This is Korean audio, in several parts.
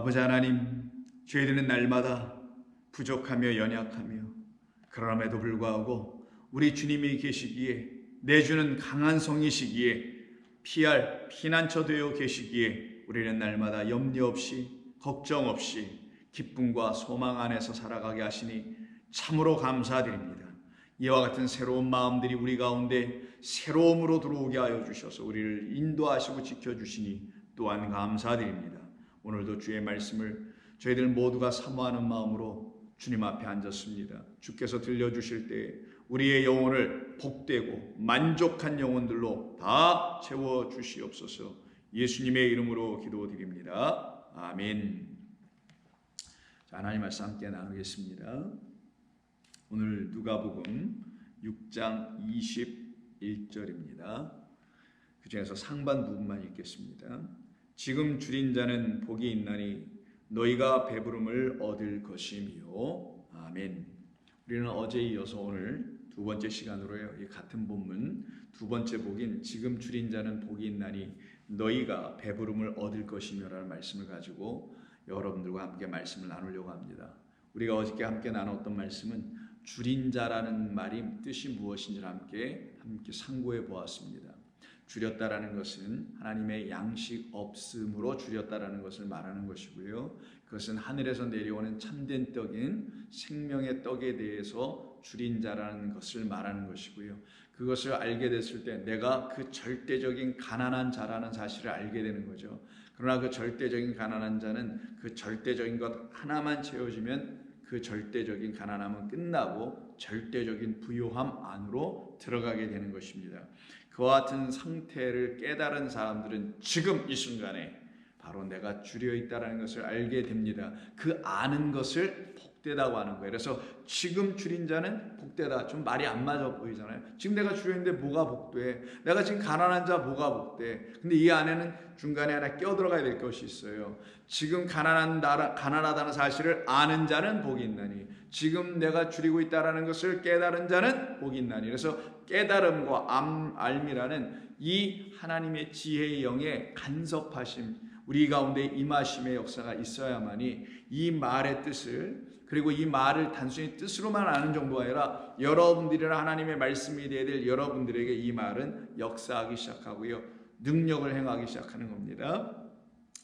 아버지 하나님, 저희들은 날마다 부족하며 연약하며 그럼에도 불구하고 우리 주님이 계시기에, 내주는 강한 성이시기에, 피할 피난처 되어 계시기에 우리는 날마다 염려 없이 걱정 없이 기쁨과 소망 안에서 살아가게 하시니 참으로 감사드립니다. 이와 같은 새로운 마음들이 우리 가운데 새로움으로 들어오게 하여 주셔서 우리를 인도하시고 지켜주시니 또한 감사드립니다. 오늘도 주의 말씀을 저희들 모두가 사모하는 마음으로 주님 앞에 앉았습니다. 주께서 들려주실 때 우리의 영혼을 복되고 만족한 영혼들로 다 채워주시옵소서. 예수님의 이름으로 기도드립니다. 아멘. 자, 하나님 말씀 함께 나누겠습니다. 오늘 누가복음 6장 21절입니다. 그 중에서 상반 부분만 읽겠습니다. 지금 줄인 자는 복이 있나니 너희가 배부름을 얻을 것이며. 아멘. 우리는 어제에 이어서 오늘 두 번째 시간으로요, 이 같은 본문 두 번째 복인 지금 줄인 자는 복이 있나니 너희가 배부름을 얻을 것이며 라는 말씀을 가지고 여러분들과 함께 말씀을 나누려고 합니다. 우리가 어저께 함께 나눴던 말씀은 줄인 자라는 말이 뜻이 무엇인지를 함께 상고해 보았습니다. 줄였다라는 것은 하나님의 양식 없음으로 줄였다라는 것을 말하는 것이고요. 그것은 하늘에서 내려오는 참된 떡인 생명의 떡에 대해서 줄인 자라는 것을 말하는 것이고요. 그것을 알게 됐을 때 내가 그 절대적인 가난한 자라는 사실을 알게 되는 거죠. 그러나 그 절대적인 가난한 자는 그 절대적인 것 하나만 채워지면 그 절대적인 가난함은 끝나고 절대적인 부요함 안으로 들어가게 되는 것입니다. 그와 같은 상태를 깨달은 사람들은 지금 이 순간에 바로 내가 줄여 있다는 것을 알게 됩니다. 그 아는 것을 복되다고 하는 거예요. 그래서 지금 줄인 자는 복되다. 좀 말이 안 맞아 보이잖아요. 지금 내가 줄였는데 뭐가 복돼? 내가 지금 가난한 자 뭐가 복돼? 근데 이 안에는 중간에 하나 껴들어가야 될 것이 있어요. 지금 가난하다는 사실을 아는 자는 복이 있나니, 지금 내가 줄이고 있다는 것을 깨달은 자는 복이 있나니. 그래서 깨달음과 알미라는 이 하나님의 지혜의 영의 간섭하심, 우리 가운데 임하심의 역사가 있어야만이 이 말의 뜻을, 그리고 이 말을 단순히 뜻으로만 아는 정도가 아니라 여러분들이랑 하나님의 말씀이 되어야 될 여러분들에게 이 말은 역사하기 시작하고요, 능력을 행하기 시작하는 겁니다.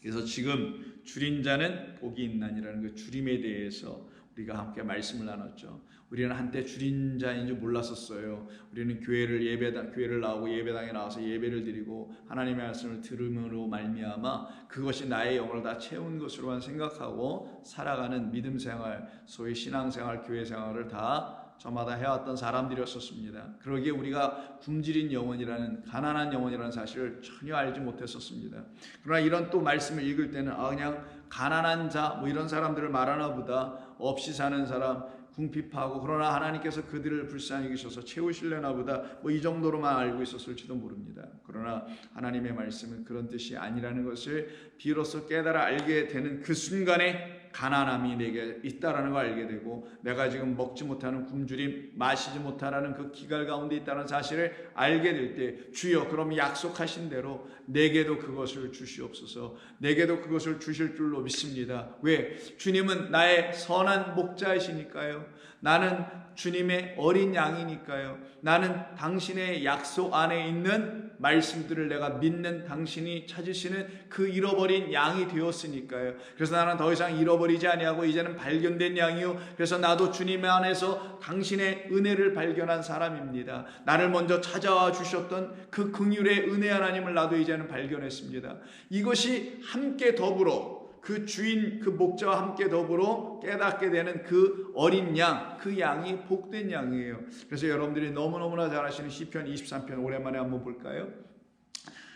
그래서 지금 줄인 자는 복이 있나니라는 그 줄임에 대해서 우리가 함께 말씀을 나눴죠. 우리는 한때 줄인 자인 줄 몰랐었어요. 우리는 교회를 나오고 예배당에 나와서 예배를 드리고 하나님의 말씀을 들음으로 말미암아 그것이 나의 영혼을 다 채운 것으로만 생각하고 살아가는 믿음 생활, 소위 신앙 생활, 교회 생활을 다 저마다 해왔던 사람들이었었습니다. 그러기에 우리가 굶주린 영혼이라는, 가난한 영혼이라는 사실을 전혀 알지 못했었습니다. 그러나 이런 또 말씀을 읽을 때는 그냥 가난한 자 이런 사람들을 말하나 보다, 없이 사는 사람, 궁핍하고, 그러나 하나님께서 그들을 불쌍히 여기셔서 채우시려나 보다, 이 정도로만 알고 있었을지도 모릅니다. 그러나 하나님의 말씀은 그런 뜻이 아니라는 것을 비로소 깨달아 알게 되는 그 순간에 가난함이 내게 있다라는 걸 알게 되고, 내가 지금 먹지 못하는 굶주림, 마시지 못하는 그 기갈 가운데 있다는 사실을 알게 될 때, 주여 그럼 약속하신 대로 내게도 그것을 주시옵소서. 내게도 그것을 주실 줄로 믿습니다. 왜? 주님은 나의 선한 목자이시니까요. 나는 주님의 어린 양이니까요. 나는 당신의 약속 안에 있는 말씀들을 내가 믿는 당신이 찾으시는 그 잃어버린 양이 되었으니까요. 그래서 나는 더 이상 잃어버리지 아니하고 이제는 발견된 양이요, 그래서 나도 주님 안에서 당신의 은혜를 발견한 사람입니다. 나를 먼저 찾아와 주셨던 그 긍휼의 은혜 하나님을 나도 이제는 발견했습니다. 이것이 함께 더불어 그 주인, 그 목자와 함께 더불어 깨닫게 되는 그 어린 양, 그 양이 복된 양이에요. 그래서 여러분들이 너무너무나 잘 아시는 시편 23편 오랜만에 한번 볼까요?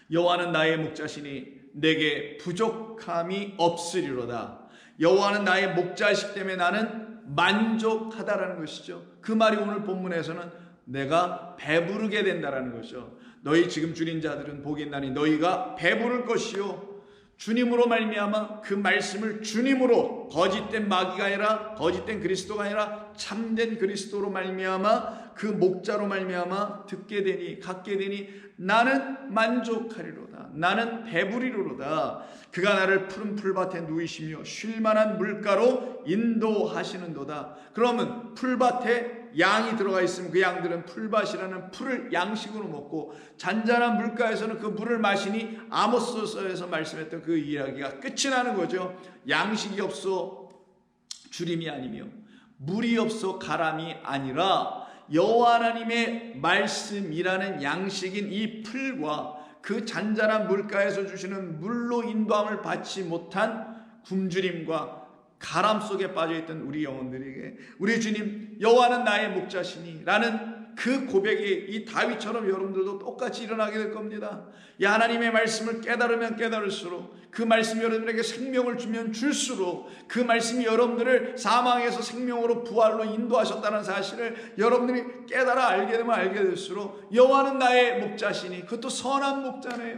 여호와는 나의 목자시니 내게 부족함이 없으리로다. 여호와는 나의 목자이시기 때문에 나는 만족하다라는 것이죠. 그 말이 오늘 본문에서는 내가 배부르게 된다라는 것이죠. 너희 지금 줄인 자들은 복이 있나니 너희가 배부를 것이요, 주님으로 말미암아 그 말씀을 주님으로 거짓된 마귀가 아니라 거짓된 그리스도가 아니라 참된 그리스도로 말미암아 그 목자로 말미암아 듣게 되니 갖게 되니 나는 만족하리로다. 나는 배부리로다. 그가 나를 푸른 풀밭에 누이시며 쉴만한 물가로 인도하시는도다. 그러면 풀밭에 양이 들어가 있으면 그 양들은 풀밭이라는 풀을 양식으로 먹고 잔잔한 물가에서는 그 물을 마시니 아모스서에서 말씀했던 그 이야기가 끝이 나는 거죠. 양식이 없어 주림이 아니며 물이 없어 가람이 아니라 여호와 하나님의 말씀이라는 양식인 이 풀과 그 잔잔한 물가에서 주시는 물로 인도함을 받지 못한 굶주림과 가람 속에 빠져있던 우리 영혼들에게 우리 주님 여호와는 나의 목자시니 라는 그 고백이 이 다윗처럼 여러분들도 똑같이 일어나게 될 겁니다. 이 하나님의 말씀을 깨달으면 깨달을수록 그 말씀이 여러분들에게 생명을 주면 줄수록 그 말씀이 여러분들을 사망에서 생명으로 부활로 인도하셨다는 사실을 여러분들이 깨달아 알게 되면 알게 될수록 여호와는 나의 목자시니 그것도 선한 목자네요.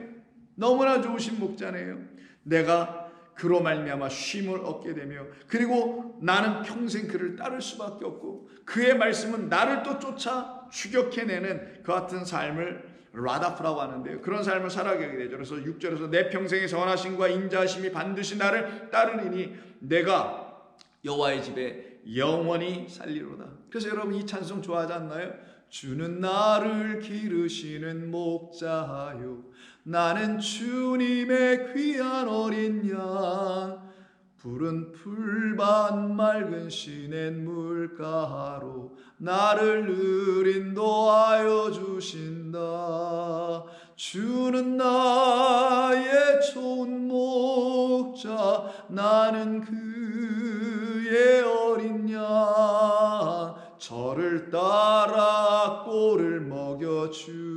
너무나 좋으신 목자네요. 내가 그로 말미암아 쉼을 얻게 되며 그리고 나는 평생 그를 따를 수밖에 없고 그의 말씀은 나를 또 쫓아 추격해내는 그 같은 삶을 라다프라고 하는데요. 그런 삶을 살아가게 되죠. 그래서 6절에서 내 평생의 선하심과 인자하심이 반드시 나를 따르리니 내가 여호와의 집에 영원히 살리로다. 그래서 여러분 이 찬송 좋아하지 않나요? 주는 나를 기르시는 목자요 나는 주님의 귀한 어린 양 푸른 풀밭 맑은 시냇 물가로 나를 늘 인도하여 주신다. 주는 나의 좋은 목자 나는 그의 어린 양 저를 따라 꼴을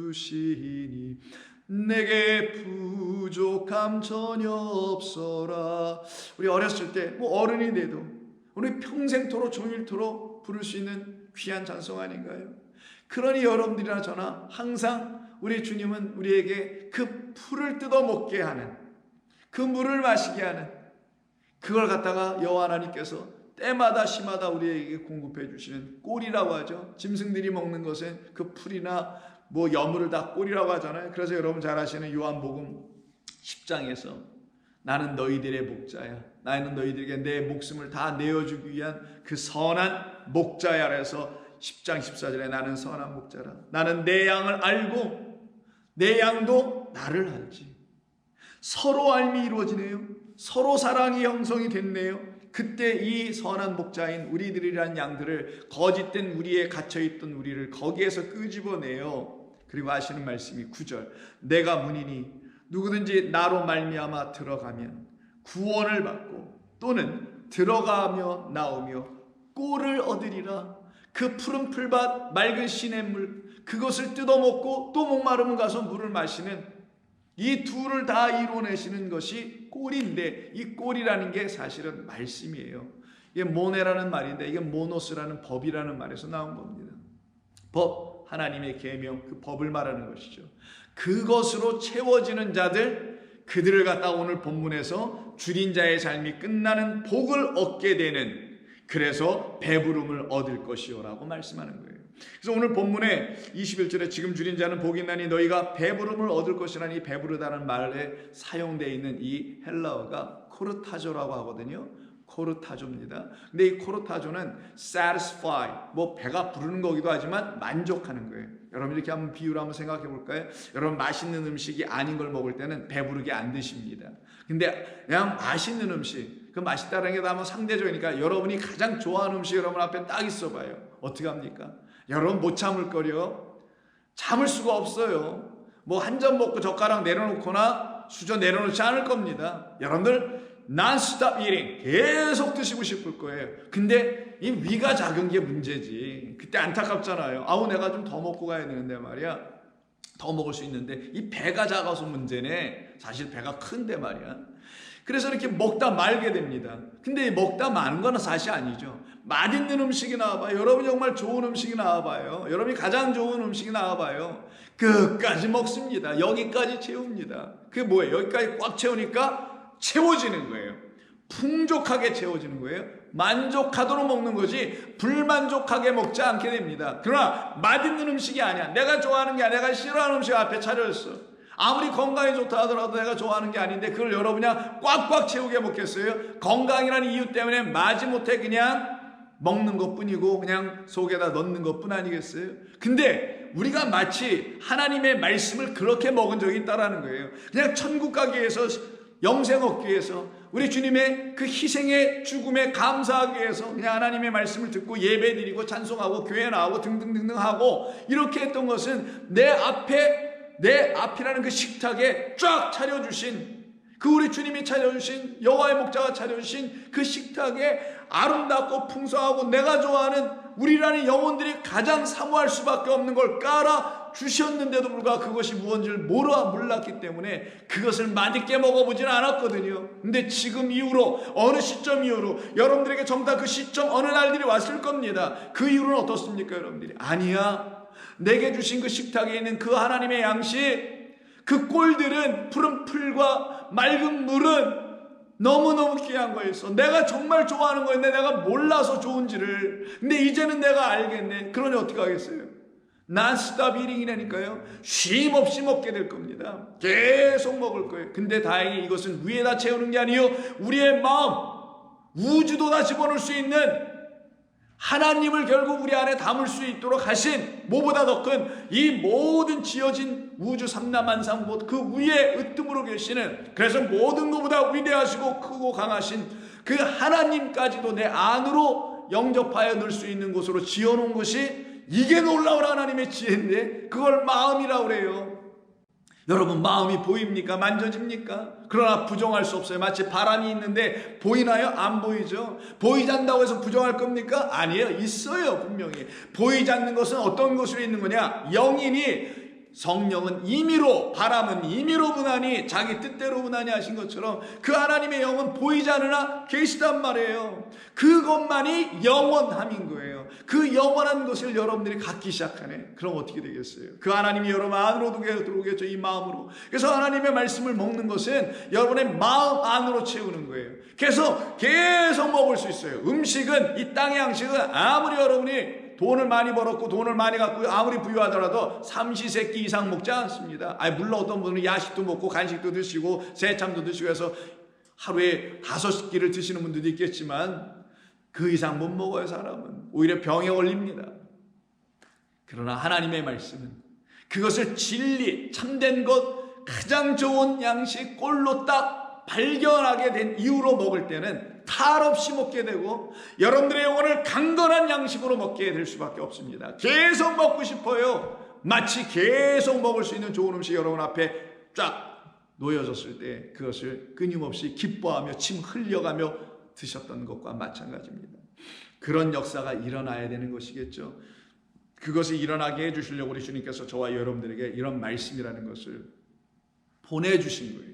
먹여주시니 내게 부족함 전혀 없어라. 우리 어렸을 때 어른이 돼도 우리 평생토록 종일토록 부를 수 있는 귀한 찬송 아닌가요? 그러니 여러분들이나 저나 항상 우리 주님은 우리에게 그 풀을 뜯어먹게 하는 그 물을 마시게 하는 그걸 갖다가 여호와 하나님께서 때마다 시마다 우리에게 공급해 주시는 꼴이라고 하죠. 짐승들이 먹는 것은 그 풀이나 여물을 다 꼴이라고 하잖아요. 그래서 여러분 잘 아시는 요한복음 10장에서 나는 너희들의 목자야. 나는 너희들에게 내 목숨을 다 내어주기 위한 그 선한 목자야. 그래서 10장 14절에 나는 선한 목자라. 나는 내 양을 알고 내 양도 나를 알지. 서로 알미 이루어지네요. 서로 사랑이 형성이 됐네요. 그때 이 선한 목자인 우리들이란 양들을 거짓된 우리에 갇혀있던 우리를 거기에서 끄집어내요. 그리고 하시는 말씀이 9절 내가 문이니 누구든지 나로 말미암아 들어가면 구원을 받고 또는 들어가며 나오며 꼴을 얻으리라. 그 푸른 풀밭 맑은 시냇물 그것을 뜯어먹고 또 목마르면 가서 물을 마시는 이 둘을 다 이루어내시는 것이 꼴인데 이 꼴이라는 게 사실은 말씀이에요. 이게 모네라는 말인데 이게 모노스라는 법이라는 말에서 나온 겁니다. 법 하나님의 계명 그 법을 말하는 것이죠. 그것으로 채워지는 자들 그들을 갖다 오늘 본문에서 줄인 자의 삶이 끝나는 복을 얻게 되는 그래서 배부름을 얻을 것이요라고 말씀하는 거예요. 그래서 오늘 본문에 21절에 지금 줄인 자는 복이 있나니 너희가 배부름을 얻을 것이라니 배부르다는 말에 사용되어 있는 이 헬라어가 코르타조라고 하거든요. 코르타조입니다. 근데 이 코르타조는 satisfy, 배가 부르는 거기도 하지만 만족하는 거예요. 여러분 이렇게 한번 비유를 한번 생각해 볼까요? 여러분 맛있는 음식이 아닌 걸 먹을 때는 배부르게 안 드십니다. 근데 그냥 맛있는 음식, 그 맛있다는 게 다 뭐 상대적이니까 여러분이 가장 좋아하는 음식 여러분 앞에 딱 있어 봐요. 어떻게 합니까? 여러분 못 참을 거려. 참을 수가 없어요. 한 점 먹고 젓가락 내려놓거나 수저 내려놓지 않을 겁니다. 여러분들 non-stop eating 계속 드시고 싶을 거예요. 근데 이 위가 작은 게 문제지. 그때 안타깝잖아요. 아우 내가 좀 더 먹고 가야 되는데 말이야. 더 먹을 수 있는데 이 배가 작아서 문제네. 사실 배가 큰데 말이야. 그래서 이렇게 먹다 말게 됩니다. 근데 먹다 마는 건 사실 아니죠. 맛있는 음식이 나와봐요. 여러분 정말 좋은 음식이 나와봐요. 여러분이 가장 좋은 음식이 나와봐요. 끝까지 먹습니다. 여기까지 채웁니다. 그게 뭐예요? 여기까지 꽉 채우니까 채워지는 거예요. 풍족하게 채워지는 거예요. 만족하도록 먹는 거지 불만족하게 먹지 않게 됩니다. 그러나 맛있는 음식이 아니야. 내가 좋아하는 게 아니야. 내가 싫어하는 음식 앞에 차려졌어. 아무리 건강이 좋다 하더라도 내가 좋아하는 게 아닌데 그걸 여러분이 꽉꽉 채우게 먹겠어요? 건강이라는 이유 때문에 마지못해 그냥 먹는 것뿐이고 그냥 속에다 넣는 것뿐 아니겠어요? 근데 우리가 마치 하나님의 말씀을 그렇게 먹은 적이 있다라는 거예요. 그냥 천국 가기 위해서, 영생 얻기 위해서, 우리 주님의 그 희생의 죽음에 감사하기 위해서 그냥 하나님의 말씀을 듣고 예배드리고 찬송하고 교회 나오고 등등등등 하고 이렇게 했던 것은 내 앞이라는 그 식탁에 쫙 차려주신, 그 우리 주님이 차려주신, 여호와의 목자가 차려주신 그 식탁에 아름답고 풍성하고 내가 좋아하는 우리라는 영혼들이 가장 사모할 수밖에 없는 걸 깔아 주셨는데도 불구하고 그것이 무언지를 몰랐기 때문에 그것을 맛있게 먹어보지는 않았거든요. 근데 지금 이후로, 어느 시점 이후로, 여러분들에게 정말 그 시점, 어느 날들이 왔을 겁니다. 그 이후로는 어떻습니까 여러분들이? 아니야, 내게 주신 그 식탁에 있는 그 하나님의 양식, 그 꼴들은, 푸른 풀과 맑은 물은 너무너무 귀한 거였어. 내가 정말 좋아하는 거였는데 내가 몰라서 좋은지를. 근데 이제는 내가 알겠네. 그러니 어떻게 하겠어요? 난스톱 이링이라니까요. 쉼 없이 먹게 될 겁니다. 계속 먹을 거예요. 근데 다행히 이것은 위에다 채우는 게 아니요, 우리의 마음, 우주도 다 집어넣을 수 있는 하나님을 결국 우리 안에 담을 수 있도록 하신, 뭐보다 더 큰 이 모든 지어진 우주 삼라만상 그 위에 으뜸으로 계시는, 그래서 모든 것보다 위대하시고 크고 강하신 그 하나님까지도 내 안으로 영접하여 넣을 수 있는 곳으로 지어놓은 것이, 이게 놀라운 하나님의 지혜인데 그걸 마음이라고 그래요. 여러분, 마음이 보입니까? 만져집니까? 그러나 부정할 수 없어요. 마치 바람이 있는데 보이나요? 안 보이죠? 보이지 않는다고 해서 부정할 겁니까? 아니에요. 있어요. 분명히. 보이지 않는 것은 어떤 것으로 있는 거냐? 영이니, 성령은 임의로, 바람은 임의로 분하니, 자기 뜻대로 분하니 하신 것처럼 그 하나님의 영은 보이지 않으나 계시단 말이에요. 그것만이 영원함인 거예요. 그 영원한 것을 여러분들이 갖기 시작하네. 그럼 어떻게 되겠어요? 그 하나님이 여러분 안으로 들어오겠죠. 이 마음으로. 그래서 하나님의 말씀을 먹는 것은 여러분의 마음 안으로 채우는 거예요. 계속 먹을 수 있어요. 음식은, 이 땅의 양식은 아무리 여러분이 돈을 많이 벌었고 돈을 많이 갖고 아무리 부유하더라도 삼시세끼 이상 먹지 않습니다. 물론 어떤 분은 야식도 먹고 간식도 드시고 새참도 드시고 해서 하루에 5끼를 드시는 분들도 있겠지만 그 이상 못 먹어요. 사람은 오히려 병에 걸립니다. 그러나 하나님의 말씀은 그것을 진리, 참된 것, 가장 좋은 양식, 꼴로 딱 발견하게 된 이후로 먹을 때는 탈 없이 먹게 되고 여러분들의 영혼을 강건한 양식으로 먹게 될 수밖에 없습니다. 계속 먹고 싶어요. 마치 계속 먹을 수 있는 좋은 음식이 여러분 앞에 쫙 놓여졌을 때 그것을 끊임없이 기뻐하며 침 흘려가며 드셨던 것과 마찬가지입니다. 그런 역사가 일어나야 되는 것이겠죠. 그것이 일어나게 해주시려고 우리 주님께서 저와 여러분들에게 이런 말씀이라는 것을 보내주신 거예요.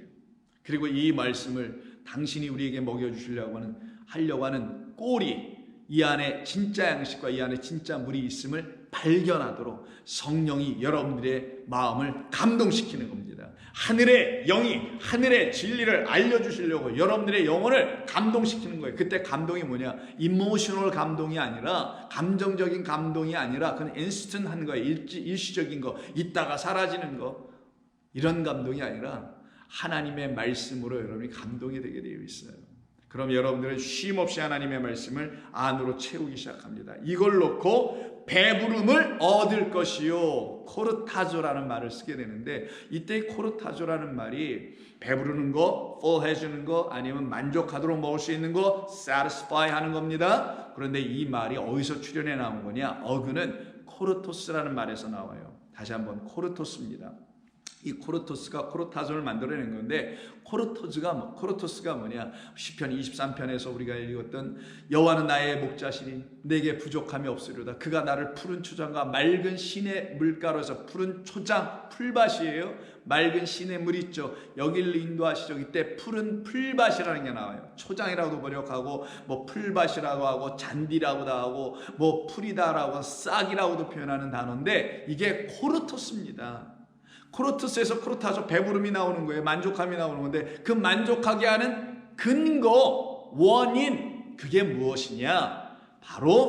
그리고 이 말씀을 당신이 우리에게 먹여주시려고 하려고 하는 꼴이, 이 안에 진짜 양식과 이 안에 진짜 물이 있음을 발견하도록 성령이 여러분들의 마음을 감동시키는 겁니다. 하늘의 영이 하늘의 진리를 알려주시려고 여러분들의 영혼을 감동시키는 거예요. 그때 감동이 뭐냐? 이모셔널 감동이 아니라, 감정적인 감동이 아니라 그건 인스턴한 거예요. 일시적인 거, 있다가 사라지는 거, 이런 감동이 아니라 하나님의 말씀으로 여러분이 감동이 되게 되어 있어요. 그럼 여러분들은 쉼없이 하나님의 말씀을 안으로 채우기 시작합니다. 이걸 놓고 배부름을 얻을 것이요, 코르타조라는 말을 쓰게 되는데, 이때 코르타조라는 말이 배부르는 거, full 해주는 거, 아니면 만족하도록 먹을 수 있는 거, satisfy 하는 겁니다. 그런데 이 말이 어디서 출현해 나온 거냐? 어근은 코르토스라는 말에서 나와요. 다시 한번, 코르토스입니다. 이 코르토스가 코르타조를 만들어낸 건데, 코르토스가 뭐냐? 시편 23편에서 우리가 읽었던 여호와는 나의 목자시니 내게 부족함이 없으리로다. 그가 나를 푸른 초장과 맑은 시내 물가로서, 푸른 초장, 풀밭이에요. 맑은 시내 물 있죠. 여기를 인도하시죠. 이때 푸른 풀밭이라는 게 나와요. 초장이라고도 번역하고, 뭐 풀밭이라고 하고, 잔디라고도 하고, 뭐 풀이다라고, 싹이라고도 표현하는 단어인데 이게 코르토스입니다. 코르토스에서 코르타서 배부름이 나오는 거예요. 만족함이 나오는 건데 그 만족하게 하는 근거, 원인, 그게 무엇이냐? 바로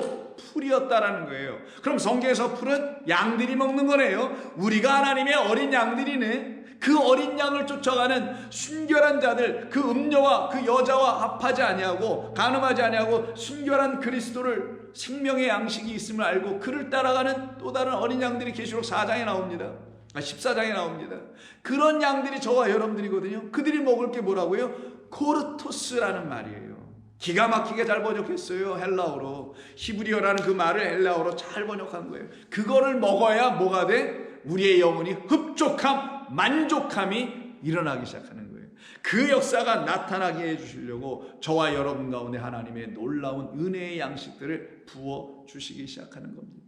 풀이었다라는 거예요. 그럼 성경에서 풀은 양들이 먹는 거네요. 우리가 하나님의 어린 양들이네. 그 어린 양을 쫓아가는 순결한 자들, 그 음녀와 그 여자와 합하지 아니하고 간음하지 아니하고 순결한 그리스도를 생명의 양식이 있음을 알고 그를 따라가는 또 다른 어린 양들이 계시록 4장에 나옵니다. 14장에 나옵니다. 그런 양들이 저와 여러분들이거든요. 그들이 먹을 게 뭐라고요? 코르토스라는 말이에요. 기가 막히게 잘 번역했어요. 헬라어로. 히브리어라는 그 말을 헬라어로 잘 번역한 거예요. 그거를 먹어야 뭐가 돼? 우리의 영혼이 흡족함, 만족함이 일어나기 시작하는 거예요. 그 역사가 나타나게 해주시려고 저와 여러분 가운데 하나님의 놀라운 은혜의 양식들을 부어주시기 시작하는 겁니다.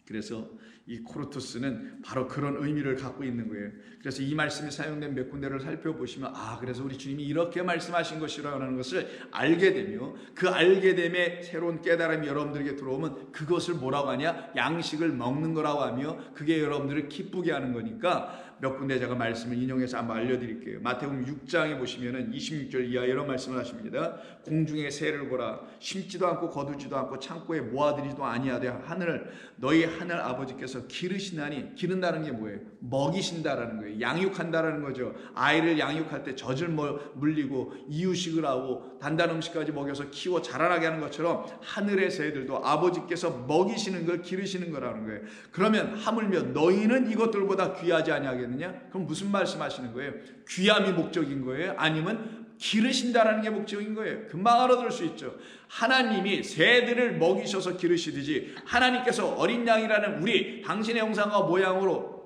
그래서 이 코르토스는 바로 그런 의미를 갖고 있는 거예요. 그래서 이 말씀이 사용된 몇 군데를 살펴보시면 그래서 우리 주님이 이렇게 말씀하신 것이라는 것을 알게 되며 그 알게 됨에 새로운 깨달음이 여러분들에게 들어오면 그것을 뭐라고 하냐? 양식을 먹는 거라고 하며 그게 여러분들을 기쁘게 하는 거니까 몇 군데 제가 말씀을 인용해서 한번 알려드릴게요. 마태복음 6장에 보시면은 26절 이하 이런 말씀을 하십니다. 공중의 새를 보라. 심지도 않고 거두지도 않고 창고에 모아들이지도 아니하되 너희 하늘 아버지께서 기르시나니, 기른다는 게 뭐예요? 먹이신다라는 거예요. 양육한다라는 거죠. 아이를 양육할 때 젖을 물리고 이유식을 하고 단단 음식까지 먹여서 키워 자라나게 하는 것처럼 하늘의 새들도 아버지께서 먹이시는 걸 기르시는 거라는 거예요. 그러면 하물며 너희는 이것들보다 귀하지 아니하겠느냐? 그럼 무슨 말씀하시는 거예요? 귀함이 목적인 거예요? 아니면 기르신다라는 게 목적인 거예요? 금방 알아들을 수 있죠. 하나님이 새들을 먹이셔서 기르시듯이 하나님께서 어린 양이라는 우리 당신의 형상과 모양으로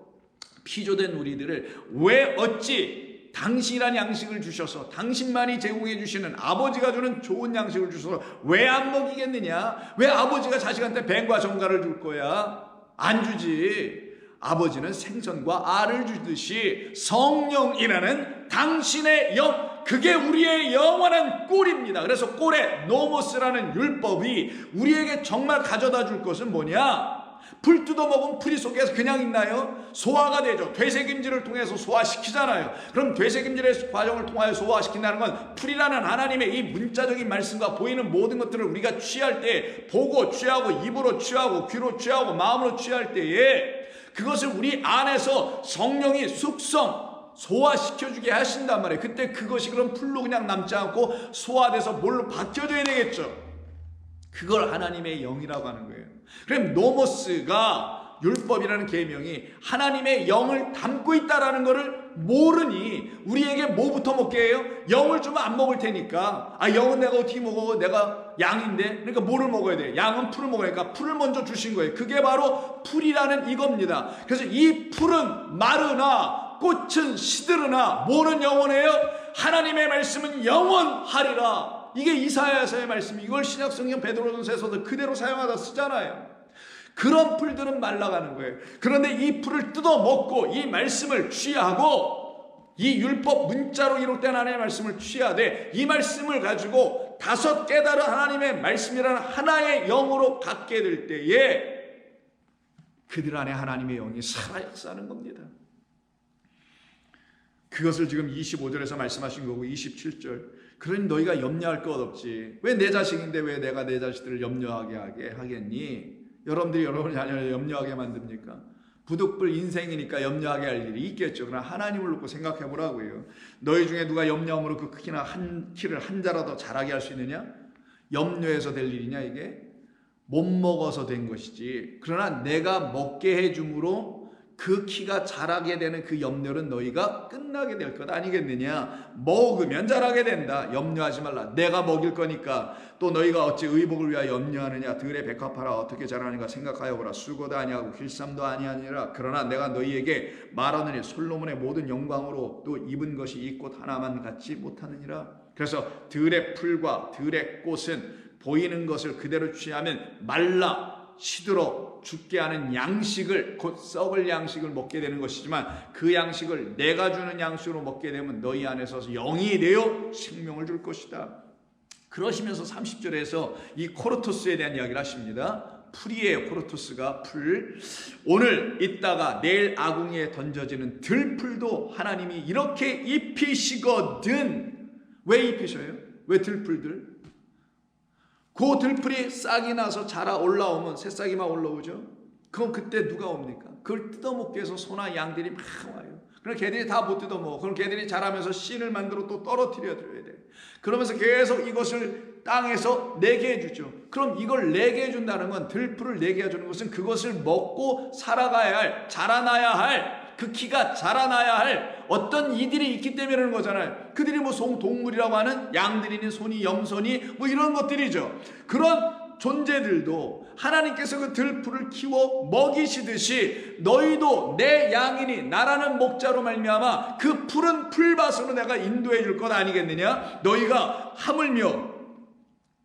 피조된 우리들을 왜 어찌 당신이란 양식을 주셔서 당신만이 제공해 주시는 아버지가 주는 좋은 양식을 주셔서 왜 안 먹이겠느냐? 왜 아버지가 자식한테 뱀과 정갈을 줄 거야? 안 주지. 아버지는 생선과 알을 주듯이 성령이라는 당신의 영, 그게 우리의 영원한 꼴입니다. 그래서 꼴의 노모스라는 율법이 우리에게 정말 가져다 줄 것은 뭐냐? 풀 뜯어먹으면 풀이 속에서 그냥 있나요? 소화가 되죠. 되새김질을 통해서 소화시키잖아요. 그럼 되새김질의 과정을 통하여 소화시킨다는 건 풀이라는 하나님의 이 문자적인 말씀과 보이는 모든 것들을 우리가 취할 때, 보고 취하고 입으로 취하고 귀로 취하고 마음으로 취할 때에 그것을 우리 안에서 성령이 숙성, 소화시켜주게 하신단 말이에요. 그때 그것이 그럼 풀로 그냥 남지 않고 소화돼서 뭘로 바뀌어져야 되겠죠. 그걸 하나님의 영이라고 하는 거예요. 그럼 노모스가 율법이라는 계명이 하나님의 영을 담고 있다라는 것을 모르니 우리에게 뭐부터 먹게 해요? 영을 주면 안 먹을 테니까. 영은 내가 어떻게 먹어? 내가 양인데. 그러니까 뭐를 먹어야 돼? 양은 풀을 먹으니까 풀을 먼저 주신 거예요. 그게 바로 풀이라는 이겁니다. 그래서 이 풀은 마르나 꽃은 시들으나 뭐는 영원해요? 하나님의 말씀은 영원하리라. 이게 이사야서의 말씀. 이걸 신약성경 베드로전서에서도 그대로 사용하다 쓰잖아요. 그런 풀들은 말라가는 거예요. 그런데 이 풀을 뜯어먹고 이 말씀을 취하고 이 율법 문자로 기록된 하나님의 말씀을 취하되 이 말씀을 가지고 다섯 깨달은 하나님의 말씀이라는 하나의 영으로 갖게 될 때에 그들 안에 하나님의 영이 살아 역사하는 겁니다. 그것을 지금 25절에서 말씀하신 거고 27절. 그러니 너희가 염려할 것 없지. 왜 내 자식인데 왜 내가 내 자식들을 염려하게 하겠니? 여러분들이 여러분의 자녀를 염려하게 만듭니까? 부득불 인생이니까 염려하게 할 일이 있겠죠. 그러나 하나님을 놓고 생각해 보라고요. 너희 중에 누가 염려함으로 그 키나 한 키를 한 자라도 자라게 할 수 있느냐? 염려해서 될 일이냐 이게? 못 먹어서 된 것이지. 그러나 내가 먹게 해줌으로 그 키가 자라게 되는 그 염려는 너희가 끝나게 될 것 아니겠느냐. 먹으면 자라게 된다. 염려하지 말라. 내가 먹일 거니까. 또 너희가 어찌 의복을 위하여 염려하느냐. 들의 백합화라 어떻게 자라는가 생각하여 보라. 수고도 아니하고 길쌈도 아니하니라. 그러나 내가 너희에게 말하느니 솔로몬의 모든 영광으로 또 입은 것이 이 꽃 하나만 같지 못하느니라. 그래서 들의 풀과 들의 꽃은 보이는 것을 그대로 취하면 말라 시들어 죽게 하는 양식을, 곧 썩을 양식을 먹게 되는 것이지만 그 양식을 내가 주는 양식으로 먹게 되면 너희 안에서 영이 되어 생명을 줄 것이다. 그러시면서 30절에서 이 코르토스에 대한 이야기를 하십니다. 풀이에요. 코르토스가 풀. 오늘 있다가 내일 아궁이에 던져지는 들풀도 하나님이 이렇게 입히시거든. 왜 입히셔요? 왜 들풀들? 그 들풀이 싹이 나서 자라 올라오면 새싹이만 올라오죠. 그럼 그때 누가 옵니까? 그걸 뜯어먹기 위해서 소나 양들이 막 와요. 그럼 개들이 다 못 뜯어먹어. 그럼 개들이 자라면서 씨를 만들어 또 떨어뜨려 줘야 돼. 그러면서 계속 이것을 땅에서 내게 해주죠. 그럼 이걸 내게 해준다는 건, 들풀을 내게 해주는 것은 그것을 먹고 살아가야 할, 자라나야 할, 그 키가 자라나야 할 어떤 이들이 있기 때문에 그러는 거잖아요. 그들이 뭐 동물이라고 하는 양들이니 소니 염소니 뭐 이런 것들이죠. 그런 존재들도 하나님께서 그 들풀을 키워 먹이시듯이 너희도 내 양이니 나라는 목자로 말미암아 그 푸른 풀밭으로 내가 인도해 줄 것 아니겠느냐? 너희가 하물며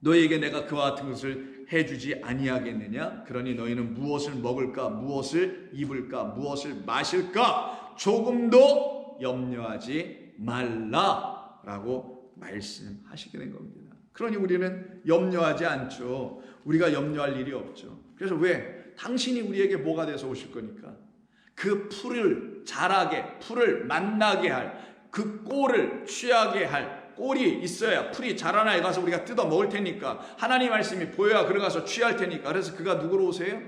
너희에게 내가 그와 같은 것을 해주지 아니하겠느냐? 그러니 너희는 무엇을 먹을까, 무엇을 입을까, 무엇을 마실까 조금도 염려하지 말라라고 말씀하시게 된 겁니다. 그러니 우리는 염려하지 않죠. 우리가 염려할 일이 없죠. 그래서 왜? 당신이 우리에게 뭐가 돼서 오실 거니까. 그 풀을 자라게, 풀을 만나게 할, 그 꼴을 취하게 할 꼴이 있어야 풀이 자라나에 가서 우리가 뜯어 먹을 테니까. 하나님 말씀이 보여야 그래 가서 취할 테니까. 그래서 그가 누구로 오세요?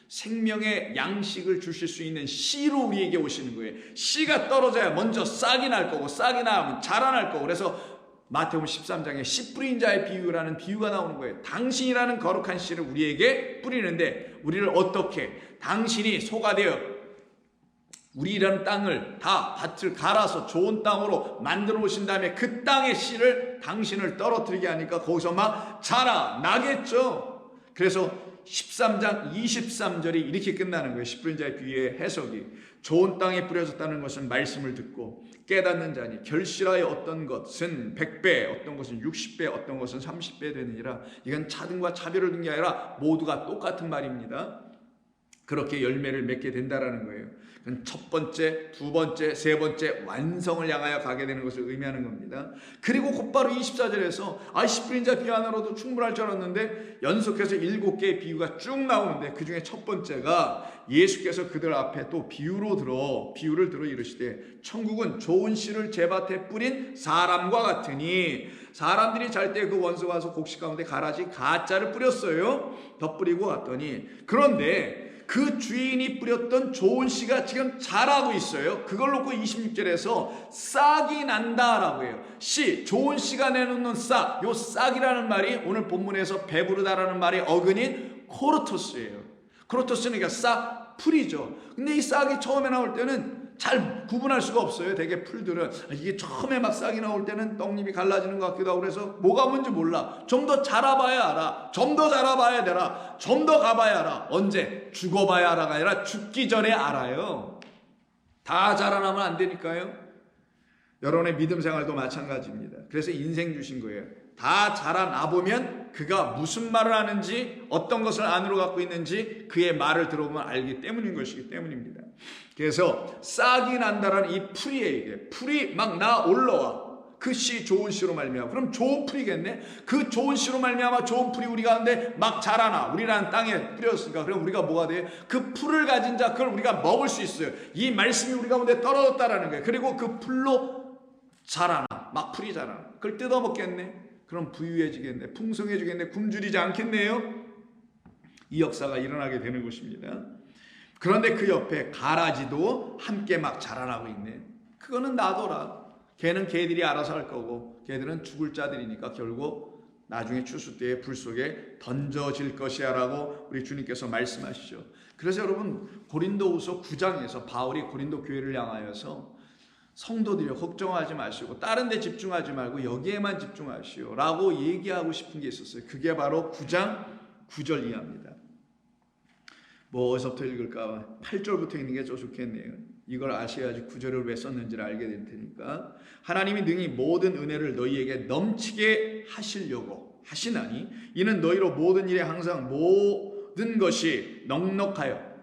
생명의 양식을 주실 수 있는 씨로 우리에게 오시는 거예요. 씨가 떨어져야 먼저 싹이 날 거고, 싹이 나면 자라날 거고. 그래서 마태복음 13장에 씨 뿌린 자의 비유라는 비유가 나오는 거예요. 당신이라는 거룩한 씨를 우리에게 뿌리는데, 우리를 어떻게, 당신이 소가 되어 우리라는 땅을 다 밭을 갈아서 좋은 땅으로 만들어 오신 다음에 그 땅의 씨를 당신을 떨어뜨리게 하니까 거기서 막 자라나겠죠. 그래서 13장 23절이 이렇게 끝나는 거예요. 씨 뿌린 자의 비유의 해석이. 좋은 땅에 뿌려졌다는 것은 말씀을 듣고 깨닫는 자니 결실하여 어떤 것은 100배, 어떤 것은 60배, 어떤 것은 30배 되느니라. 이건 차등과 차별을 둔 게 아니라 모두가 똑같은 말입니다. 그렇게 열매를 맺게 된다라는 거예요. 첫 번째, 두 번째, 세 번째 완성을 향하여 가게 되는 것을 의미하는 겁니다. 그리고 곧바로 24절에서 씨 뿌린 자 비유 하나로도 충분할 줄 알았는데 연속해서 7개의 비유가 쭉 나오는데 그 중에 첫 번째가 예수께서 그들 앞에 또 비유를 들어 이르시되 천국은 좋은 씨를 제 밭에 뿌린 사람과 같으니 사람들이 잘 때 그 원수 와서 곡식 가운데 가라지 가짜를 뿌렸어요. 덧뿌리고 갔더니 그런데 그 주인이 뿌렸던 좋은 씨가 지금 자라고 있어요. 그걸 놓고 26절에서 싹이 난다라고 해요. 씨, 좋은 씨가 내놓는 싹, 요 싹이라는 말이 오늘 본문에서 배부르다라는 말의 어근인 코르토스예요. 코르토스는 그러니까 싹, 풀이죠. 근데 이 싹이 처음에 나올 때는 잘 구분할 수가 없어요. 대개 풀들은 이게 처음에 막 싹이 나올 때는 떡잎이 갈라지는 것 같기도 하고 그래서 뭐가 뭔지 몰라. 좀 더 자라봐야 알아. 좀 더 자라봐야 되라. 좀 더 가봐야 알아. 언제? 죽어봐야 알아가 아니라 죽기 전에 알아요. 다 자라나면 안 되니까요. 여러분의 믿음 생활도 마찬가지입니다. 그래서 인생 주신 거예요. 다 자라나 보면 그가 무슨 말을 하는지 어떤 것을 안으로 갖고 있는지 그의 말을 들어보면 알기 때문인 것이기 때문입니다. 그래서 싹이 난다라는 이 풀이에요. 이게 풀이 막 나 올라와. 그 씨 좋은 씨로 말미암아. 그럼 좋은 풀이겠네. 그 좋은 씨로 말미암아 좋은 풀이 우리 가운데 막 자라나. 우리라는 땅에 뿌렸으니까 그럼 우리가 뭐가 돼? 그 풀을 가진 자 그걸 우리가 먹을 수 있어요. 이 말씀이 우리 가운데 떨어졌다라는 거예요. 그리고 그 풀로 자라나. 막 풀이 자라나. 그걸 뜯어먹겠네. 그럼 부유해지겠네. 풍성해지겠네. 굶주리지 않겠네요. 이 역사가 일어나게 되는 것입니다. 그런데 그 옆에 가라지도 함께 막 자라나고 있네. 그거는 놔둬라. 걔는 걔들이 알아서 할 거고 걔들은 죽을 자들이니까 결국 나중에 추수 때에 불 속에 던져질 것이야 라고 우리 주님께서 말씀하시죠. 그래서 여러분 고린도후서 9장에서 바울이 고린도 교회를 향하여서 성도들이 걱정하지 마시고 다른 데 집중하지 말고 여기에만 집중하시오 라고 얘기하고 싶은 게 있었어요. 그게 바로 9장 9절 이하입니다. 뭐 어디서부터 읽을까? 8절부터 읽는 게 좀 좋겠네요. 이걸 아셔야지 9절을 왜 썼는지를 알게 될 테니까. 하나님이 능히 모든 은혜를 너희에게 넘치게 하시려고 하시나니 이는 너희로 모든 일에 항상 모든 것이 넉넉하여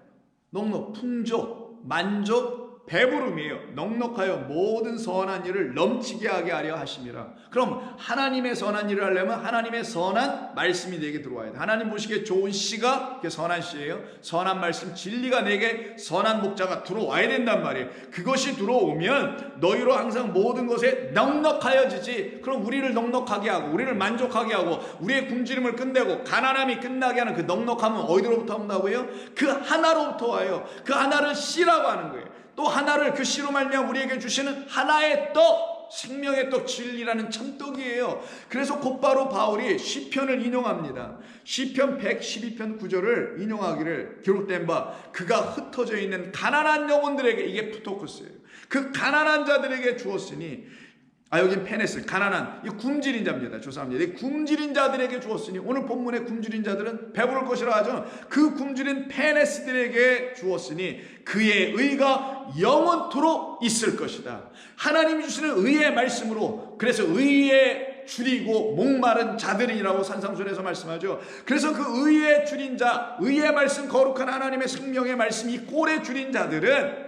풍족, 만족, 배부름이에요. 넉넉하여 모든 선한 일을 넘치게 하게 하려 하심이라. 그럼 하나님의 선한 일을 하려면 하나님의 선한 말씀이 내게 들어와야 돼. 하나님 보시기에 좋은 씨가 선한 씨예요. 선한 말씀, 진리가 내게 선한 목자가 들어와야 된단 말이에요. 그것이 들어오면 너희로 항상 모든 것에 넉넉하여지지. 그럼 우리를 넉넉하게 하고 우리를 만족하게 하고 우리의 굶주림을 끝내고 가난함이 끝나게 하는 그 넉넉함은 어디로부터 온다고요? 그 하나로부터 와요. 그 하나를 씨라고 하는 거예요. 또 하나를 그 씨로 말미암아 우리에게 주시는 하나의 떡, 생명의 떡, 진리라는 참떡이에요. 그래서 곧바로 바울이 시편을 인용합니다. 시편 112편 9절을 인용하기를 기록된 바, 그가 흩어져 있는 가난한 영혼들에게, 이게 푸토크스예요. 그 가난한 자들에게 주었으니, 여긴 페네스, 가난한, 이 굶주린 자입니다. 죄송합니다. 이 굶주린 자들에게 주었으니, 오늘 본문의 굶주린 자들은 배부를 것이라 하죠. 그 굶주린 페네스들에게 주었으니 그의 의가 영원토록 있을 것이다. 하나님이 주시는 의의 말씀으로, 그래서 의에 줄이고 목마른 자들이라고 산상순에서 말씀하죠. 그래서 그 의에 줄인 자, 의의 말씀, 거룩한 하나님의 생명의 말씀, 이 꼴에 줄인 자들은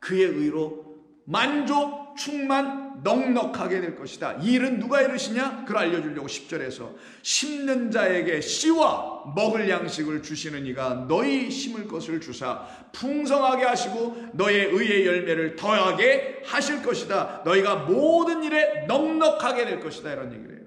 그의 의로 만족, 충만, 넉넉하게 될 것이다. 이 일은 누가 이루시냐? 그걸 알려주려고 10절에서 심는 자에게 씨와 먹을 양식을 주시는 이가 너희 심을 것을 주사 풍성하게 하시고 너의 의의 열매를 더하게 하실 것이다. 너희가 모든 일에 넉넉하게 될 것이다. 이런 얘기를 해요.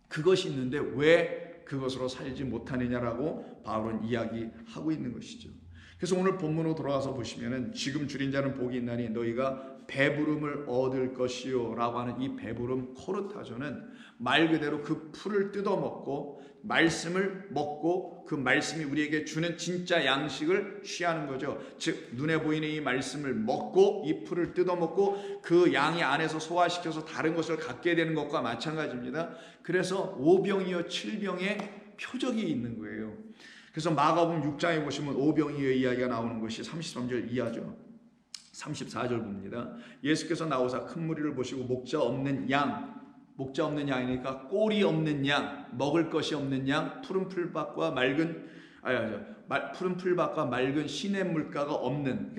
그것이 있는데 왜 그것으로 살지 못하느냐라고 바울은 이야기하고 있는 것이죠. 그래서 오늘 본문으로 돌아가서 보시면은 지금 줄인 자는 복이 있나니 너희가 배부름을 얻을 것이요 라고 하는 이 배부름 코르타조는 말 그대로 그 풀을 뜯어먹고 말씀을 먹고 그 말씀이 우리에게 주는 진짜 양식을 취하는 거죠. 즉 눈에 보이는 이 말씀을 먹고 이 풀을 뜯어먹고 그 양이 안에서 소화시켜서 다른 것을 갖게 되는 것과 마찬가지입니다. 그래서 오병이어 칠병의 표적이 있는 거예요. 그래서 마가복음 6장에 보시면 오병이어의 이야기가 나오는 것이 33절 이하죠. 34절 봅니다. 예수께서 나오사 큰 무리를 보시고 목자 없는 양이니까 꼴이 없는 양, 먹을 것이 없는 양, 푸른 풀밭과 맑은 시냇물가가 없는,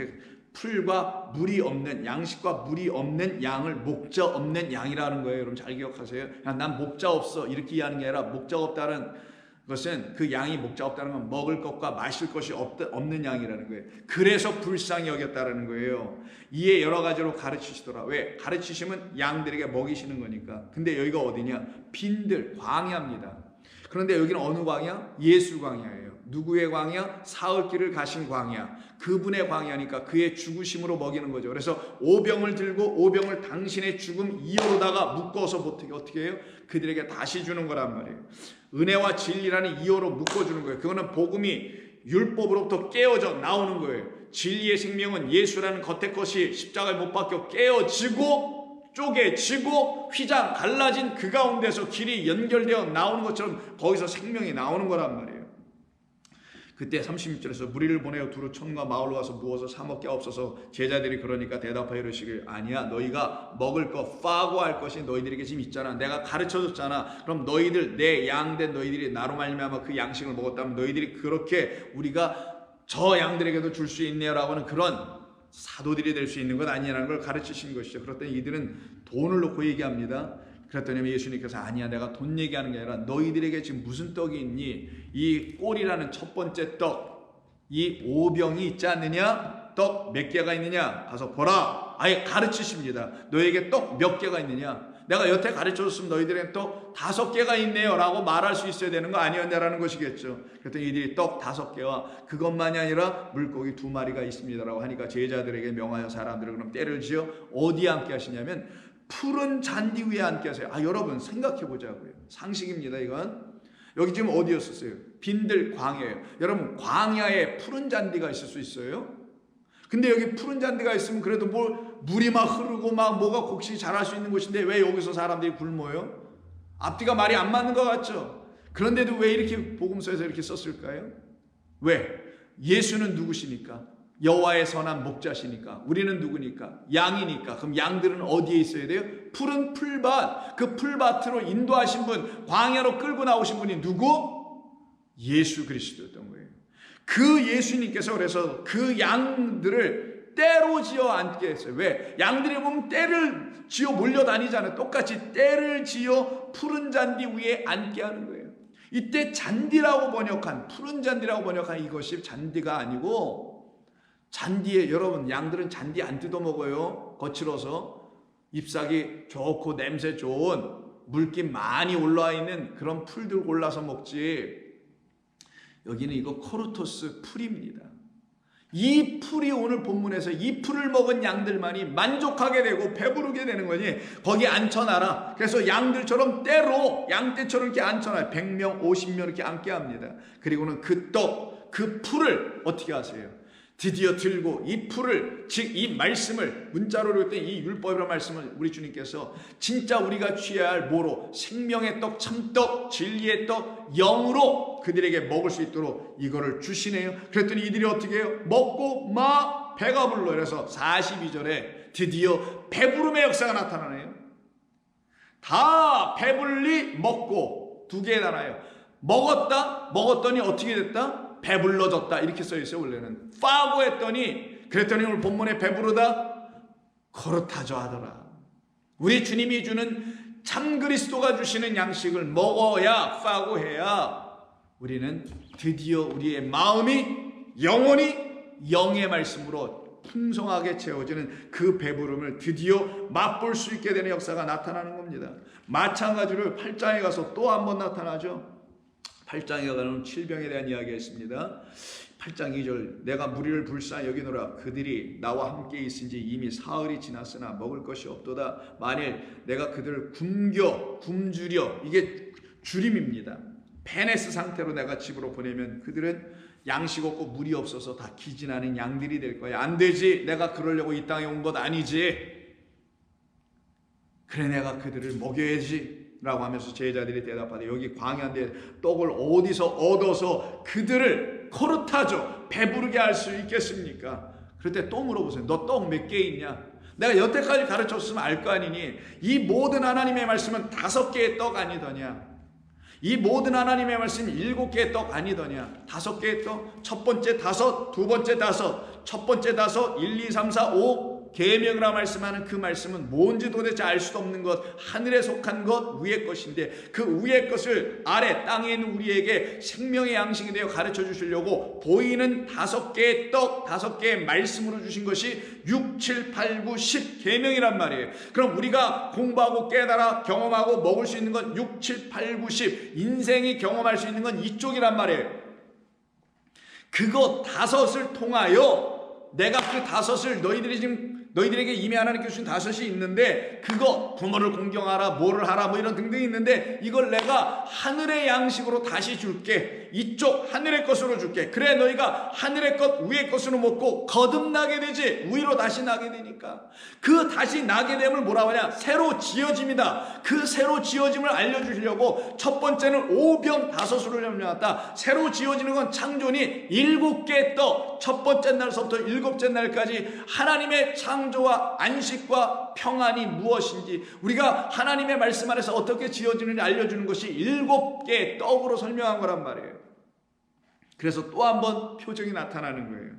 풀과 물이 없는, 양식과 물이 없는 양을 목자 없는 양이라는 거예요. 여러분 잘 기억하세요. 난 목자 없어 이렇게 이해하는 게 아니라 목자가 없다는 것은 그 양이 목자 없다는 건 먹을 것과 마실 것이 없는 양이라는 거예요. 그래서 불쌍히 여겼다는 거예요. 이에 여러 가지로 가르치시더라. 왜? 가르치시면 양들에게 먹이시는 거니까. 근데 여기가 어디냐? 빈들, 광야입니다. 그런데 여기는 어느 광야? 예수 광야예요. 누구의 광야? 사흘길을 가신 광야. 그분의 광야니까 그의 죽으심으로 먹이는 거죠. 그래서 오병을 들고 오병을 당신의 죽음 이어로다가 묶어서 어떻게 해요? 그들에게 다시 주는 거란 말이에요. 은혜와 진리라는 이어로 묶어주는 거예요. 그거는 복음이 율법으로부터 깨어져 나오는 거예요. 진리의 생명은 예수라는 겉의 것이 십자가에 못 박혀 깨어지고 쪼개지고 휘장 갈라진 그 가운데서 길이 연결되어 나오는 것처럼 거기서 생명이 나오는 거란 말이에요. 그때 36절에서 무리를 보내어 두루 촌과 마을로 가서 무엇을 사 먹게 없어서 제자들이 그러니까 대답하여 이르시길 아니야 너희가 먹을 것 파고할 것이 너희들에게 지금 있잖아. 내가 가르쳐줬잖아. 그럼 너희들 내 양된 너희들이 나로 말미암아 그 양식을 먹었다면 너희들이 그렇게 우리가 저 양들에게도 줄 수 있네요라고 하는 그런 사도들이 될 수 있는 것 아니냐는 걸 가르치신 것이죠. 그랬더니 이들은 돈을 놓고 얘기합니다. 그랬더니 예수님께서 아니야 내가 돈 얘기하는 게 아니라 너희들에게 지금 무슨 떡이 있니? 이 꼴이라는 첫 번째 떡, 이 오병이 있지 않느냐? 떡 몇 개가 있느냐? 가서 보라. 아예 가르치십니다. 너에게 떡 몇 개가 있느냐? 내가 여태 가르쳐줬으면 너희들에게 떡 5개가 있네요 라고 말할 수 있어야 되는 거 아니었냐라는 것이겠죠. 그랬더니 이들이 떡 5개와 그것만이 아니라 물고기 2마리가 있습니다라고 하니까 제자들에게 명하여 사람들을 그럼 때를 지어 어디에 앉게 하시냐면 푸른 잔디 위에 앉게 하세요. 여러분 생각해 보자고요. 상식입니다. 이건 여기 지금 어디였었어요? 빈들 광야예요. 여러분 광야에 푸른 잔디가 있을 수 있어요? 근데 여기 푸른 잔디가 있으면 그래도 물이 막 흐르고 막 뭐가 곡식이 자랄 수 있는 곳인데 왜 여기서 사람들이 굶어요? 앞뒤가 말이 안 맞는 것 같죠? 그런데도 왜 이렇게 복음서에서 이렇게 썼을까요? 왜? 예수는 누구시니까? 여호와의 선한 목자시니까. 우리는 누구니까? 양이니까. 그럼 양들은 어디에 있어야 돼요? 푸른 풀밭. 그 풀밭으로 인도하신 분, 광야로 끌고 나오신 분이 누구? 예수 그리스도였던 거예요. 그 예수님께서 그래서 그 양들을 떼로 지어 앉게 했어요. 왜? 양들이 보면 떼를 지어 몰려다니잖아요. 똑같이 떼를 지어 푸른 잔디 위에 앉게 하는 거예요. 이때 잔디라고 번역한, 푸른 잔디라고 번역한 이것이 잔디가 아니고, 잔디에, 여러분 양들은 잔디 안 뜯어 먹어요. 거칠어서. 잎사귀 좋고 냄새 좋은 물기 많이 올라와 있는 그런 풀들 골라서 먹지. 여기는 이거 코르토스 풀입니다. 이 풀이 오늘 본문에서 이 풀을 먹은 양들만이 만족하게 되고 배부르게 되는 거니 거기 앉혀놔라. 그래서 양들처럼 때로 양떼처럼 이렇게 앉혀놔요. 100명 50명 이렇게 앉게 합니다. 그리고는 그 떡, 그 풀을 어떻게 하세요? 드디어 들고 이 풀을, 즉 이 말씀을, 문자로 읽었던 이 율법이라는 말씀을 우리 주님께서 진짜 우리가 취해야 할 뭐로? 생명의 떡, 참떡, 진리의 떡, 영으로 그들에게 먹을 수 있도록 이거를 주시네요. 그랬더니 이들이 어떻게 해요? 먹고 막 배가 불러. 그래서 42절에 드디어 배부름의 역사가 나타나네요. 다 배불리 먹고, 두 개에 나눠요. 먹었더니 어떻게 됐다? 배불러졌다. 이렇게 써있어요. 원래는 파고 했더니, 그랬더니 오늘 본문에 배부르다 거르타져 하더라. 우리 주님이 주는 참 그리스도가 주시는 양식을 먹어야, 파고 해야 우리는 드디어 우리의 마음이 영원히 영의 말씀으로 풍성하게 채워지는 그 배부름을 드디어 맛볼 수 있게 되는 역사가 나타나는 겁니다. 마찬가지로 8장에 가서 또 한 번 나타나죠. 8장에 가는 칠병에 대한 이야기가 있습니다. 8장 2절, 내가 무리를 불쌍히 여기노라. 그들이 나와 함께 있은지 이미 사흘이 지났으나 먹을 것이 없도다. 만일 내가 그들을 굶주려, 이게 줄임입니다. 페네스 상태로 내가 집으로 보내면 그들은 양식 없고 물이 없어서 다 기진하는 양들이 될 거야. 안 되지. 내가 그러려고 이 땅에 온 것 아니지. 그래, 내가 그들을 먹여야지 라고 하면서 제자들이 대답하되, 여기 광야인데 떡을 어디서 얻어서 그들을 코르타죠, 배부르게 할 수 있겠습니까? 그럴 때 또 물어보세요. 너 떡 몇 개 있냐? 내가 여태까지 가르쳤으면 알 거 아니니? 이 모든 하나님의 말씀은 5개의 떡 아니더냐? 이 모든 하나님의 말씀이 7개의 떡 아니더냐? 5개의 떡? 첫 번째 5, 두 번째 5, 첫 번째 5, 1, 2, 3, 4, 5 계명이라 말씀하는 그 말씀은 뭔지 도대체 알 수도 없는 것, 하늘에 속한 것, 위의 것인데 그 위의 것을 아래 땅에 있는 우리에게 생명의 양식이 되어 가르쳐 주시려고 보이는 5개의 떡, 5개의 말씀으로 주신 것이 6, 7, 8, 9, 10 계명이란 말이에요. 그럼 우리가 공부하고 깨달아 경험하고 먹을 수 있는 건 6, 7, 8, 9, 10, 인생이 경험할 수 있는 건 이쪽이란 말이에요. 그거 5을 통하여 내가 그 5을 너희들에게 이미 하나님께 주신 5이 있는데, 그거 부모를 공경하라, 뭐를 하라, 뭐 이런 등등이 있는데, 이걸 내가 하늘의 양식으로 다시 줄게. 이쪽 하늘의 것으로 줄게. 그래, 너희가 하늘의 것, 위의 것으로 먹고 거듭나게 되지. 위로 다시 나게 되니까. 그 다시 나게 됨을 뭐라고 하냐? 새로 지어짐이다. 그 새로 지어짐을 알려주시려고 첫 번째는 5병 5수를 염려했다. 새로 지어지는 건 창조니 7개의 떡, 첫 번째 날서부터 7째 날까지 하나님의 창조와 안식과 평안이 무엇인지, 우리가 하나님의 말씀 안에서 어떻게 지어지는지 알려주는 것이 7개의 떡으로 설명한 거란 말이에요. 그래서 또 한 번 표정이 나타나는 거예요.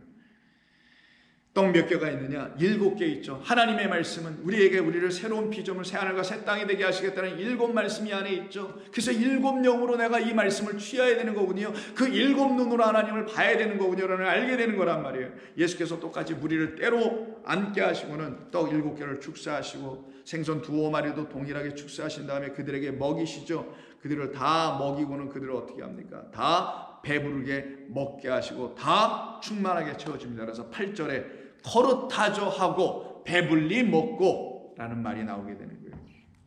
떡 몇 개가 있느냐? 7개 있죠. 하나님의 말씀은 우리를 새로운 피조물, 새하늘과 새 땅이 되게 하시겠다는 7 말씀이 안에 있죠. 그래서 7 영으로 내가 이 말씀을 취해야 되는 거군요. 그 7 눈으로 하나님을 봐야 되는 거군요. 라는 알게 되는 거란 말이에요. 예수께서 똑같이 무리를 때로 앉게 하시고는 떡 7개를 축사하시고 생선 2-5마리도 동일하게 축사하신 다음에 그들에게 먹이시죠. 그들을 다 먹이고는 그들을 어떻게 합니까? 다 배부르게 먹게 하시고 다 충만하게 채워집니다. 그래서 8절에 거르타져 하고 배불리 먹고 라는 말이 나오게 되는 거예요.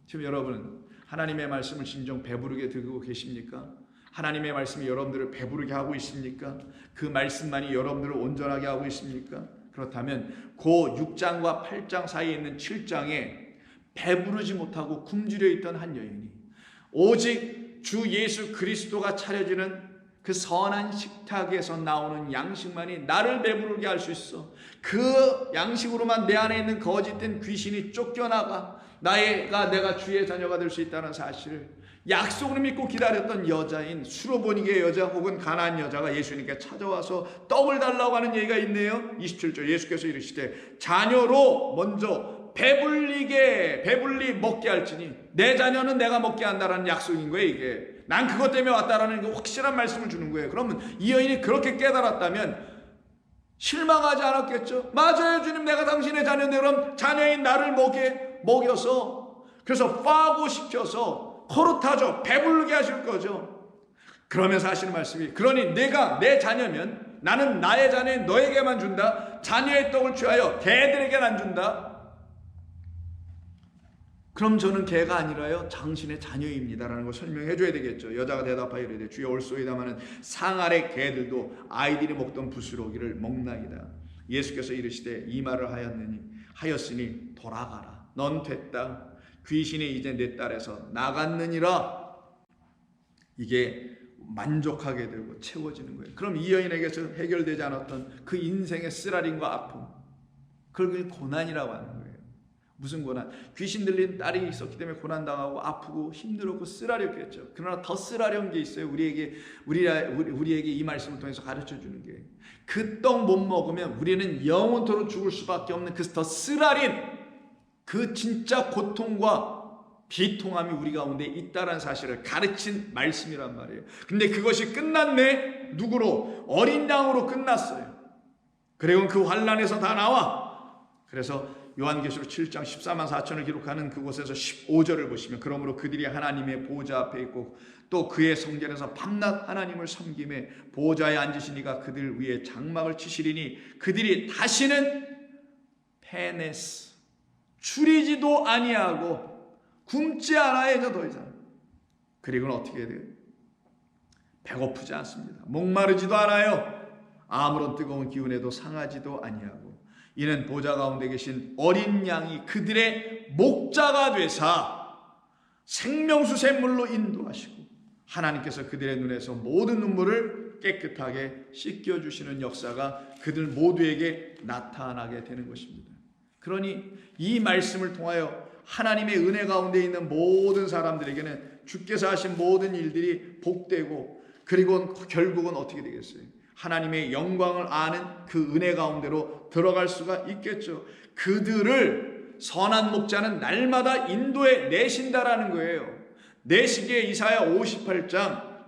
지금 여러분, 하나님의 말씀을 진정 배부르게 듣고 계십니까? 하나님의 말씀이 여러분들을 배부르게 하고 있습니까? 그 말씀만이 여러분들을 온전하게 하고 있습니까? 그렇다면 그 6장과 8장 사이에 있는 7장에 배부르지 못하고 굶주려 있던 한 여인이 오직 주 예수 그리스도가 차려지는 그 선한 식탁에서 나오는 양식만이 나를 배부르게 할 수 있어. 그 양식으로만 내 안에 있는 거짓된 귀신이 쫓겨나가 내가 주의 자녀가 될 수 있다는 사실을 약속을 믿고 기다렸던 여자인 수로보니게 여자 혹은 가나안 여자가 예수님께 찾아와서 떡을 달라고 하는 얘기가 있네요. 27절 예수께서 이르시되 자녀로 먼저 배불리 먹게 할지니 내 자녀는 내가 먹게 한다라는 약속인 거예요. 이게 난 그것 때문에 왔다라는 확실한 말씀을 주는 거예요. 그러면 이 여인이 그렇게 깨달았다면 실망하지 않았겠죠? 맞아요 주님, 내가 당신의 자녀인데 그럼 자녀인 나를 먹여서 그래서 파고 시켜서 코르타죠, 배부르게 하실 거죠. 그러면서 하시는 말씀이 그러니 내가 내 자녀면 나는 나의 자녀인 너에게만 준다. 자녀의 떡을 취하여 개들에게는 안 준다. 그럼 저는 개가 아니라요 당신의 자녀입니다라는 걸 설명해 줘야 되겠죠. 여자가 대답하여 이르되 주여 올소이다마는 상 아래 개들도 아이들이 먹던 부스러기를 먹나이다. 예수께서 이르시되 이 말을 하였으니 돌아가라. 넌 됐다. 귀신이 이제 내 딸에서 나갔느니라. 이게 만족하게 되고 채워지는 거예요. 그럼 이 여인에게서 해결되지 않았던 그 인생의 쓰라림과 아픔, 그걸 고난이라고 하는 거예요. 무슨 고난? 귀신 들린 딸이 있었기 때문에 고난당하고 아프고 힘들었고 쓰라렸겠죠. 그러나 더 쓰라린 게 있어요. 우리에게 이 말씀을 통해서 가르쳐 주는 게, 그 떡 못 먹으면 우리는 영원토록 죽을 수밖에 없는 그 더 쓰라린 그 진짜 고통과 비통함이 우리 가운데 있다는 사실을 가르친 말씀이란 말이에요. 근데 그것이 끝났네. 누구로? 어린 양으로 끝났어요. 그리고 그 환란에서 다 나와. 그래서 요한계시록 7장 14만 4천을 기록하는 그곳에서 15절을 보시면 그러므로 그들이 하나님의 보좌 앞에 있고 또 그의 성전에서 밤낮 하나님을 섬김에 보좌에 앉으시니가 그들 위에 장막을 치시리니 그들이 다시는 페네스 줄이지도 아니하고 굶지 않아야죠 더 이상. 그리고는 어떻게 돼요? 배고프지 않습니다. 목마르지도 않아요. 아무런 뜨거운 기운에도 상하지도 아니하고 이는 보좌 가운데 계신 어린 양이 그들의 목자가 되사 생명수 샘물로 인도하시고 하나님께서 그들의 눈에서 모든 눈물을 깨끗하게 씻겨주시는 역사가 그들 모두에게 나타나게 되는 것입니다. 그러니 이 말씀을 통하여 하나님의 은혜 가운데 있는 모든 사람들에게는 주께서 하신 모든 일들이 복되고 그리고 결국은 어떻게 되겠어요? 하나님의 영광을 아는 그 은혜 가운데로 들어갈 수가 있겠죠. 그들을 선한 목자는 날마다 인도해 내신다라는 거예요. 내시기에 이사야 58장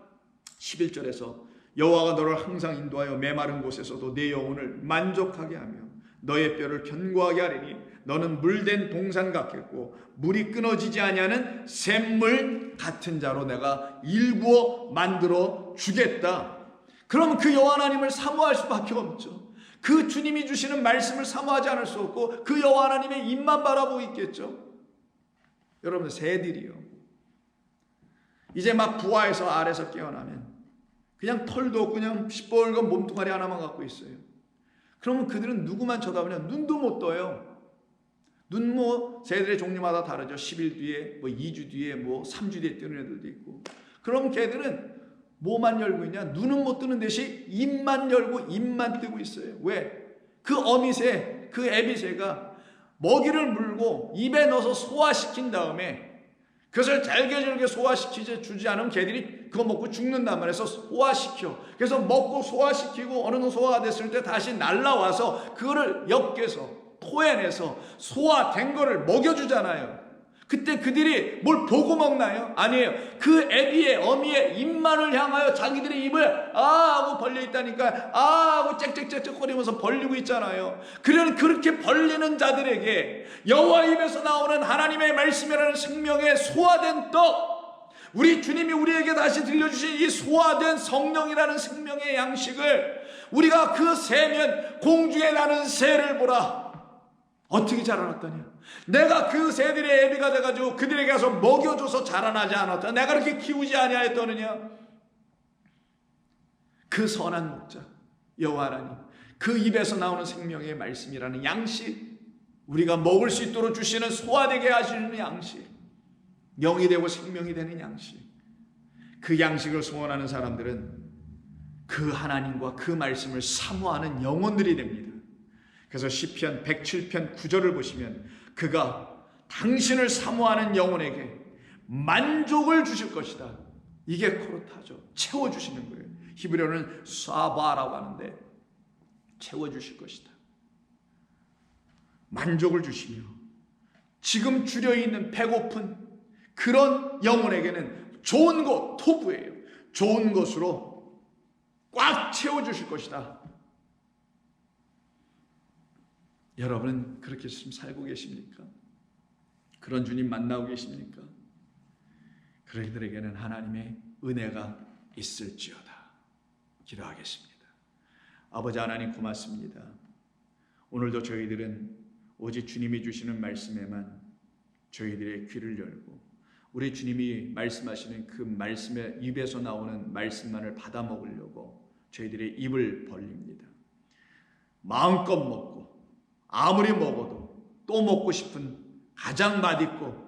11절에서 여호와가 너를 항상 인도하여 메마른 곳에서도 내 영혼을 만족하게 하며 너의 뼈를 견고하게 하리니 너는 물된 동산 같겠고 물이 끊어지지 아니하는 샘물 같은 자로 내가 일구어 만들어 주겠다. 그럼 그 여호와 하나님을 사모할 수밖에 없죠. 그 주님이 주시는 말씀을 사모하지 않을 수 없고 그 여호와 하나님의 입만 바라보고 있겠죠. 여러분 새들이요, 이제 막 부화해서 알에서 깨어나면 그냥 털도 없고 그냥 시뻘건 몸뚱아리 하나만 갖고 있어요. 그러면 그들은 누구만 쳐다보냐? 눈도 못 떠요. 눈 새들의 종류마다 다르죠. 10일 뒤에 2주 뒤에 3주 뒤에 뜨는 애들도 있고. 그럼 걔들은 뭐만 열고 있냐? 눈은 못 뜨는 대신 입만 열고 입만 뜨고 있어요. 왜? 그 어미새, 그 애비새가 먹이를 물고 입에 넣어서 소화시킨 다음에 그것을 잘게 소화시키지 주지 않으면 걔들이 그거 먹고 죽는단 말이에요. 소화시켜. 그래서 먹고 소화시키고 어느 정도 소화가 됐을 때 다시 날라와서 그거를 엮여서 토해내서 소화된 거를 먹여주잖아요. 그때 그들이 뭘 보고 먹나요? 아니에요. 그 애비의 어미의 입만을 향하여 자기들의 입을 하고 벌려 있다니까 하고 짹짹짹짹 거리면서 벌리고 있잖아요. 그러니 그렇게 벌리는 자들에게 여호와 입에서 나오는 하나님의 말씀이라는 생명의 소화된 떡, 우리 주님이 우리에게 다시 들려주신 이 소화된 성령이라는 생명의 양식을 우리가 그 새면 공중에 나는 새를 보라. 어떻게 자라났더냐? 내가 그 새들의 애비가 돼가지고 그들에게 가서 먹여줘서 자라나지 않았다. 내가 그렇게 키우지 아니하였더느냐? 그 선한 목자 여호와 하나님, 그 입에서 나오는 생명의 말씀이라는 양식, 우리가 먹을 수 있도록 주시는 소화되게 하시는 양식, 영이 되고 생명이 되는 양식, 그 양식을 소원하는 사람들은 그 하나님과 그 말씀을 사모하는 영혼들이 됩니다. 그래서 시편 107편 9절을 보시면 그가 당신을 사모하는 영혼에게 만족을 주실 것이다. 이게 코르타죠. 채워주시는 거예요. 히브리어는 사바라고 하는데 채워주실 것이다. 만족을 주시며 지금 줄여있는 배고픈 그런 영혼에게는 좋은 것, 토부예요. 좋은 것으로 꽉 채워주실 것이다. 여러분은 그렇게 지금 살고 계십니까? 그런 주님 만나고 계십니까? 그들에게는 하나님의 은혜가 있을지어다. 기도하겠습니다. 아버지 하나님 고맙습니다. 오늘도 저희들은 오직 주님이 주시는 말씀에만 저희들의 귀를 열고 우리 주님이 말씀하시는 그 말씀의 입에서 나오는 말씀만을 받아 먹으려고 저희들의 입을 벌립니다. 마음껏 먹고 아무리 먹어도 또 먹고 싶은 가장 맛있고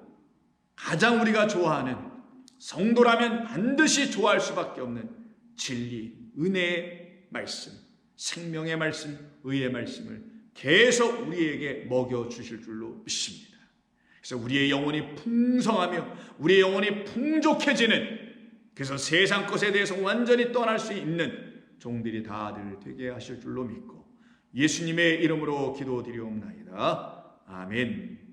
가장 우리가 좋아하는 성도라면 반드시 좋아할 수밖에 없는 진리, 은혜의 말씀, 생명의 말씀, 의의 말씀을 계속 우리에게 먹여주실 줄로 믿습니다. 그래서 우리의 영혼이 풍성하며 우리의 영혼이 풍족해지는, 그래서 세상 것에 대해서 완전히 떠날 수 있는 종들이 다들 되게 하실 줄로 믿고 예수님의 이름으로 기도드리옵나이다. 아멘.